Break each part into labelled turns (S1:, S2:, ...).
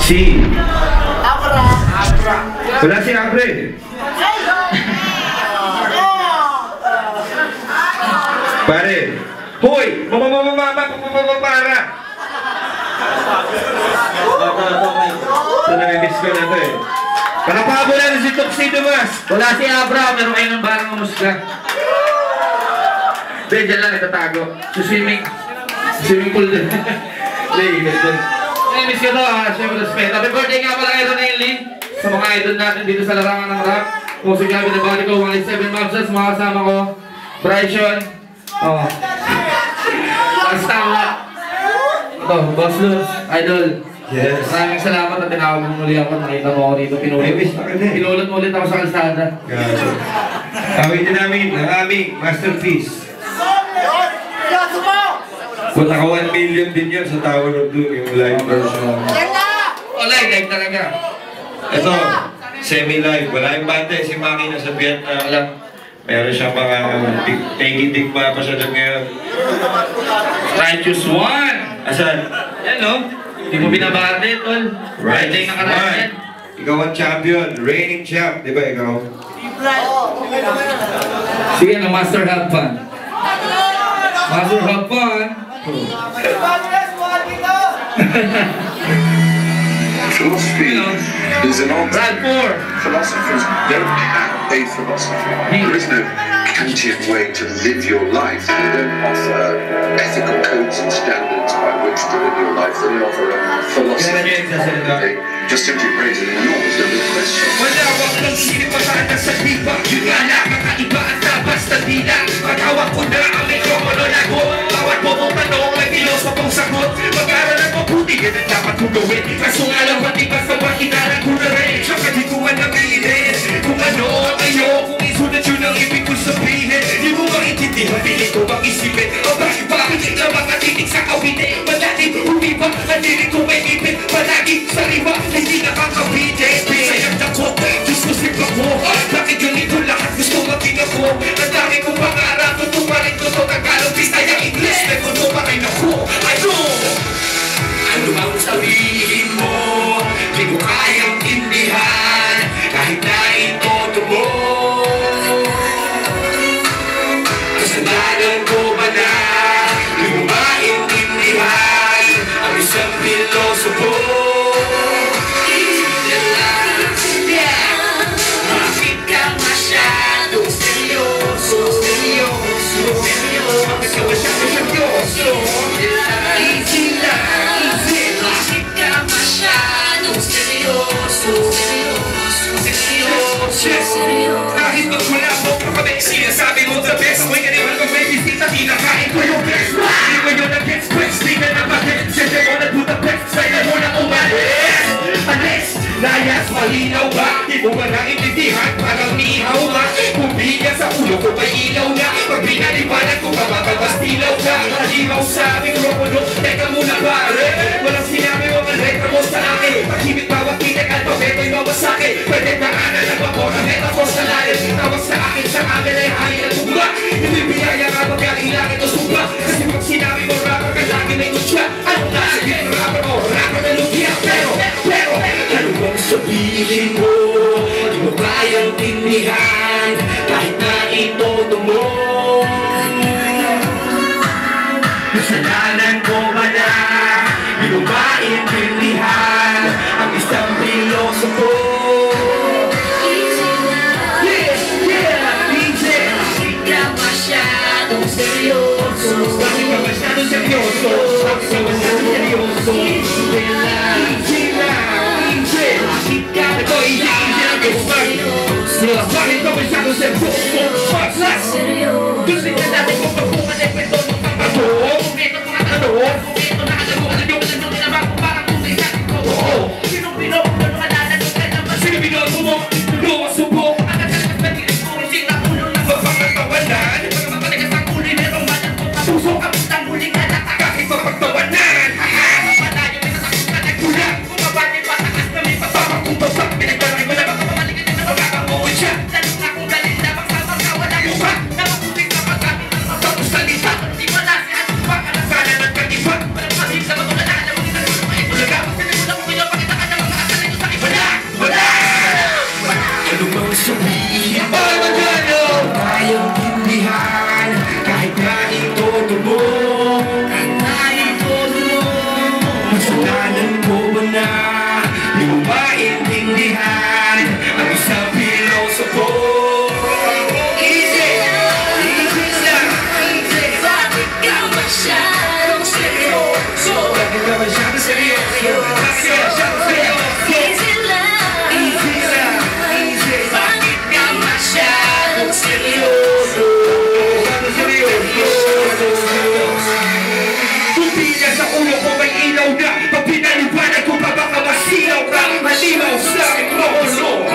S1: Si wala si Abre. Pare, hoy! Para! Ito namimiss ko na ito eh. Palapabo na si Tuxedo Mas.
S2: Wala si Abra, meron kayo ng barang umusga. Hindi, dyan lang itatago. Sa swimming pool din. Hindi, ikot din. Miss ko to ha, syempre respect. Happy birthday nga pala kayo na Lynn. Sa mga idol natin dito sa larangan ng rap. Musika, binabali ko, mga 7 Mavsas, mga kasama ko. Bryson. Oh. Basta ito, Boss Luz, idol.
S1: Yes.
S2: Maraming salamat at tinawag mo muli ako. Nakita mo ako rito. Pinulot mo ulit ako sa kalsada.
S1: Awitin namin ang aming masterpiece. Kung naka 1 million din yan sa Tower of Doom, yung live version.
S2: Oh, live talaga.
S1: Ito, semi-live. Wala yung banda, si Maki nasa Vietnam lang. Meron siyang mga tigma pa siya doon ngayon.
S2: Righteous One!
S1: Asan?
S2: Yan no? Hindi mo binabate, tol. Friday na karamihan.
S1: Ikaw ang champion, reigning champ, di ba ikaw?
S2: Sige na, Master Have Fun. Master Have Fun.
S3: Philosophy is an art. Philosophers don't have a philosophy. There is no Kantian way to live your life. They don't offer ethical codes and standards by which to live your life. They offer a philosophy. They just simply raise an enormous number of questions.
S4: Wala wag lang sinipasan na sa diba. Yun nga lang, kakaiba at basta di lang. Pag-hawak ko na ang mikropono na ko. Bawat mo mong tanong may pilosopong sagot. Mag-aaral ang mabuti, yan ang dapat kong gawin. Kaso nga lang, pati basta makinalan ko na rin. Saka di ko man nabilin kung ano ang ayokong isulat yun ang ibig ko sabihin. Di mo maintindihan, pilit ko bang isipin. O bakit na mga titig sa kawitin. Malati, hindi ba ang dinig ko may ipin. Palagi sa riba, hindi nakakabitin. Sayang na ko, Diyos ko sipa ko. Bakit ganito lahat gusto maging ako. Ang dami kong pangarap, tutuparin ko to Tagalog, Bisaya, Ingles. May puno pa rin ako. Ano bang sabihin mo? Di ko kayang intindihan kahit na ito tumo. Kasalanan ko ba na di mo maintindihan ang isang pilosopo? Bakit ka masyadong seryoso? Bakit ka masyadong seryoso? Easy lang. Bakit ka masyadong seryoso? Kahit magmula mo pa kami, sinasabi mo the best. May kaniwan kong may bisita, kinakain ko yung best. Di ko yun ang gets best, di ka na bakit. Siyempre mo na Budapest, sa'yo mo na umalis. Alis, layas, malinaw ba? Di mo ba naintindihan, parang nihaw ba? Kung bigas sa ulo ko may ilaw na. Pag pinalipanan ko, mabatabas tilaw ka. Halimaw sa mikropono, teka muna pare. Walang sinabi mo ang letra mo sa akin. Pag-himit bawat kitek, alpabeto'y mawasake. Pwede ka anan ang vapor, ang metaphor sa lalim. Tawag sa akin, sa amin ay hangin at bugla. Hindi biyaya ka magaling langit o sumpa. Kasi pag sinabi mo rapper ka lagi may kutsa. Ano na sige, rapper mo, rapper na lugia. Pero, ano bang sabihin mo? Di mo kayang tindihan kahit na ito tumo. Kasalanan ko ba na di mo maintindihan ang isang pilosopo? Bakit ka masyadong seryoso? Bakit ka masyadong seryoso? Easy lang. Bakit ka ito easy lang bakit ka masyadong seryoso? Baklas! Gusto ka natin kung pagpungan ay pwede mo kang bago. Kung ito mga tanong, kung ito nakalago, alam nyo na bago parang kung isa ko. Sinong pinok, ano ka natanong ka naman? Sino binoso mo? Luwa subok. Ang katakas na tiris mo, sila ulo na mapapagtawanan. Pagkapapalagas ang kulay, merong manang po kapuso. Kapit ang huling nalata kahit mapagtawanan. Malayo may natakot ka nagkulang. Kung mabalik patakas na may papapang kung babak. Pinagbaray mo na baka mamalikin na nakakamuhin siya. Tanong na kung galing na bang sama ka wala yung pa. Nakaputik na pagkamin ng matapos na mo na, di mo maintindihan ang isang pilosopo. Easy, easy lang. Bakit ka masyadong seryoso? Bakit ka masyadong seryoso? Bakit ka masyadong seryoso? Easy lang, easy lang, easy. Bakit ka masyadong seryoso? Masyadong seryoso. Pumila sa ulo ko may ilaw na, pag pinaliwanag ko pa baka masilaw ka. Halimaw sa mikropono,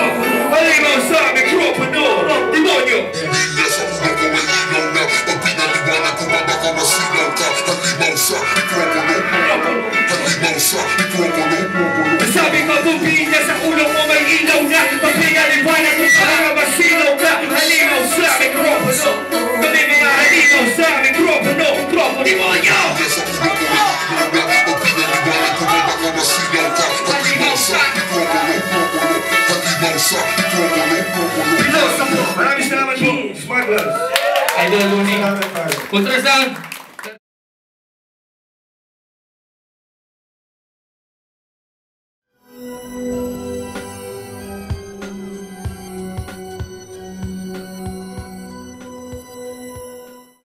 S4: halimaw sa mikropono, demonyo.
S3: Pumila sa ulo ko may ilaw na, pag pinaliwanag ko pa baka masilaw ka. Halimaw sa mikropono, halimaw sa mikropono.
S4: Sabi ko pumila sa ulo ko may ilaw na, pag pinaliwanag ko pa baka masilaw ka. Halimaw sa mikropono, kami mga halimaw sa mikropono, demonyo.
S1: Maraming salamat po, Smugglers.
S2: Idol Luni. Ultrasound.